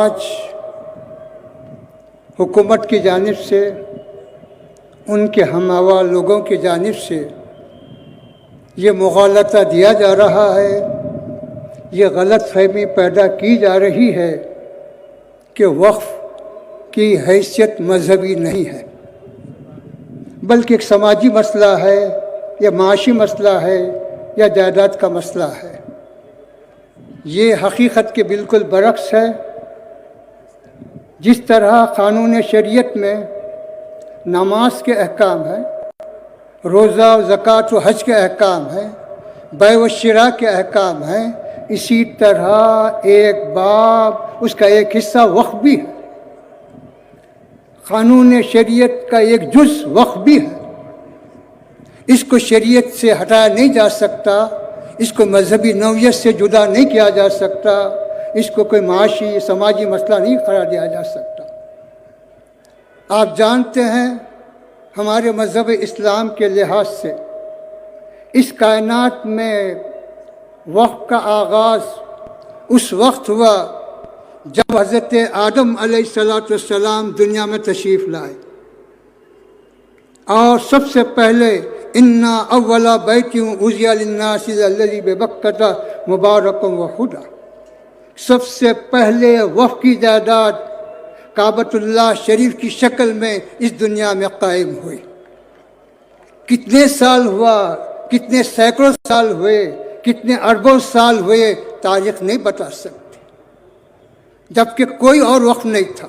آج حکومت کی جانب سے ان کے ہم آوا لوگوں کی جانب سے یہ مغالطہ دیا جا رہا ہے، یہ غلط فہمی پیدا کی جا رہی ہے کہ وقف کی حیثیت مذہبی نہیں ہے بلکہ ایک سماجی مسئلہ ہے یا معاشی مسئلہ ہے یا جائیداد کا مسئلہ ہے۔ یہ حقیقت کے بالکل برعکس ہے۔ جس طرح قانون شریعت میں نماز کے احکام ہیں، روزہ و زکوٰۃ و حج کے احکام ہیں، بیع و شراء کے احکام ہیں، اسی طرح ایک باب اس کا ایک حصہ وقف بھی ہے۔ قانون شریعت کا ایک جز وقف بھی ہے۔ اس کو شریعت سے ہٹایا نہیں جا سکتا، اس کو مذہبی نوعیت سے جدا نہیں کیا جا سکتا، اس کو کوئی معاشی سماجی مسئلہ نہیں قرار دیا جا سکتا۔ آپ جانتے ہیں ہمارے مذہب اسلام کے لحاظ سے اس کائنات میں وقت کا آغاز اس وقت ہوا جب حضرت آدم علیہ السلام دنیا میں تشریف لائے، اور سب سے پہلے انا اول بیت وضع للناس الذی ببکۃ مبارک وہدی، سب سے پہلے وقف کی جائیداد کعبۃ اللہ شریف کی شکل میں اس دنیا میں قائم ہوئی۔ کتنے سال ہوا، کتنے سینکڑوں سال ہوئے، کتنے اربوں سال ہوئے، تاریخ نہیں بتا سکتی، جبکہ کوئی اور وقف نہیں تھا،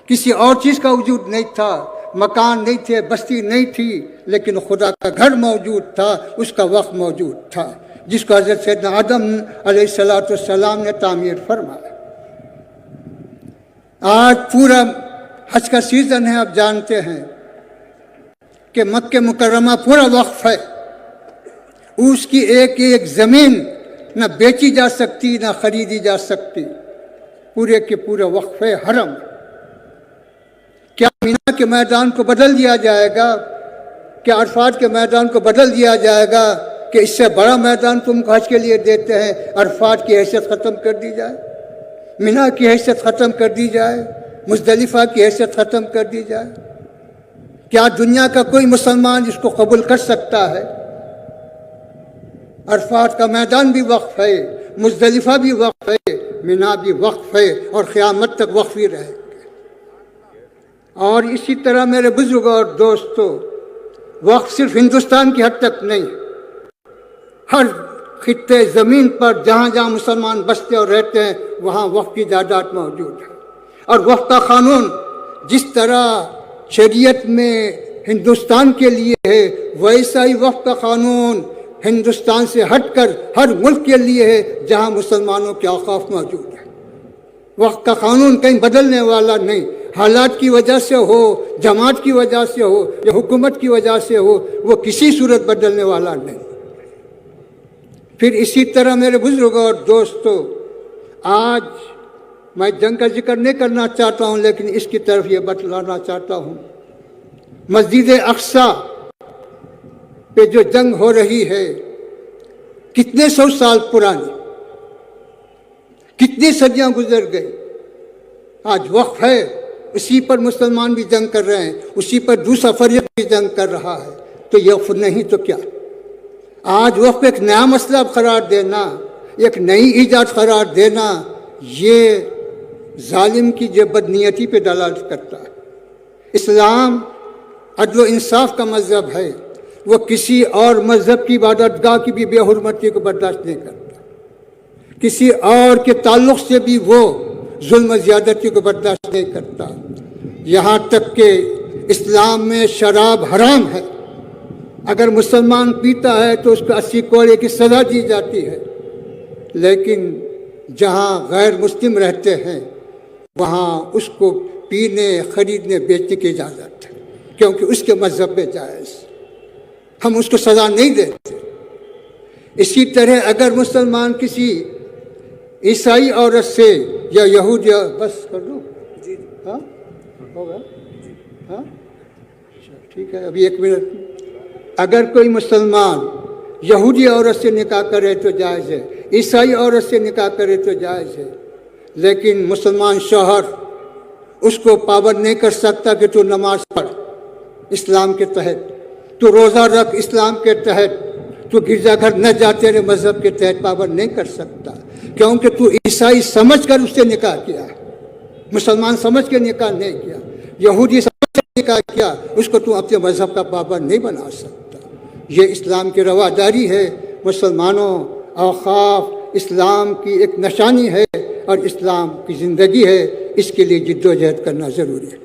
کسی اور چیز کا وجود نہیں تھا، مکان نہیں تھے، بستی نہیں تھی، لیکن خدا کا گھر موجود تھا، اس کا وقف موجود تھا، جس کو حضرت سیدنا آدم علیہ السلام نے تعمیر فرمایا۔ آج پورا حج کا سیزن ہے، آپ جانتے ہیں کہ مکہ مکرمہ پورا وقف ہے، اس کی ایک ایک زمین نہ بیچی جا سکتی نہ خریدی جا سکتی، پورے کے پورا وقف ہے، حرم۔ کیا مینا کے میدان کو بدل دیا جائے گا؟ کیا عرفات کے میدان کو بدل دیا جائے گا کہ اس سے بڑا میدان تم کو حج کے لیے دیتے ہیں؟ عرفات کی حیثیت ختم کر دی جائے، مینا کی حیثیت ختم کر دی جائے، مزدلفہ کی حیثیت ختم کر دی جائے؟ کیا دنیا کا کوئی مسلمان اس کو قبول کر سکتا ہے؟ عرفات کا میدان بھی وقف ہے، مزدلفہ بھی وقف ہے، مینا بھی وقف ہے، اور قیامت تک وقف ہی رہے۔ اور اسی طرح میرے بزرگوں اور دوستوں، وقف صرف ہندوستان کی حد تک نہیں، ہر خطے زمین پر جہاں جہاں مسلمان بستے اور رہتے ہیں وہاں وقف کی جائیداد موجود ہے۔ اور وقف کا قانون جس طرح شریعت میں ہندوستان کے لیے ہے، ویسا ہی وقف کا قانون ہندوستان سے ہٹ کر ہر ملک کے لیے ہے جہاں مسلمانوں کے اوقاف موجود ہے۔ وقف کا قانون کہیں بدلنے والا نہیں، حالات کی وجہ سے ہو، جماعت کی وجہ سے ہو یا حکومت کی وجہ سے ہو، وہ کسی صورت بدلنے والا نہیں۔ پھر اسی طرح میرے بزرگوں اور دوستوں، آج میں جنگ کا ذکر نہیں کرنا چاہتا ہوں، لیکن اس کی طرف یہ بتلانا چاہتا ہوں، مسجد اقصی پہ جو جنگ ہو رہی ہے کتنے سو سال پرانی، کتنی صدیاں گزر گئی، آج وقف ہے، اسی پر مسلمان بھی جنگ کر رہے ہیں، اسی پر دوسرا فریق بھی جنگ کر رہا ہے، تو یہ وقف نہیں تو کیا؟ آج وقف ایک نیا مسئلہ قرار دینا، ایک نئی ایجاد قرار دینا، یہ ظالم کی جو بدنیتی پہ دلالت کرتا ہے۔ اسلام عدل و انصاف کا مذہب ہے، وہ کسی اور مذہب کی عبادت گاہ کی بھی بے حرمتی کو برداشت نہیں کرتا، کسی اور کے تعلق سے بھی وہ ظلم و زیادتی کو برداشت نہیں کرتا، یہاں تک کہ اسلام میں شراب حرام ہے، اگر مسلمان پیتا ہے تو اس کو 80 کوڑے کی سزا دی جاتی ہے، لیکن جہاں غیر مسلم رہتے ہیں وہاں اس کو پینے، خریدنے، بیچنے کی اجازت ہے، کیونکہ اس کے مذہب میں جائز، ہم اس کو سزا نہیں دیتے۔ اسی طرح اگر مسلمان کسی عیسائی عورت سے یا یہود یا بس کر لو جی ہاں ہوگا ہاں ٹھیک ہے ابھی 1 منٹ، اگر کوئی مسلمان یہودی عورت سے نکاح کرے تو جائز ہے، عیسائی عورت سے نکاح کرے تو جائز ہے، لیکن مسلمان شوہر اس کو پابند نہیں کر سکتا کہ تو نماز پڑھ اسلام کے تحت، تو روزہ رکھ اسلام کے تحت، تو گرجا گھر نہ جا تیرے مذہب کے تحت پابند نہیں کر سکتا، کیونکہ تو عیسائی سمجھ کر اس سے نکاح کیا، مسلمان سمجھ کے نکاح نہیں کیا، یہودی سمجھ کے نکاح کیا، اس کو تو اپنے مذہب کا پابند نہیں بنا سکتا۔ یہ اسلام کی رواداری ہے مسلمانوں، اوقاف اسلام کی ایک نشانی ہے اور اسلام کی زندگی ہے، اس کے لیے جد و جہد کرنا ضروری ہے۔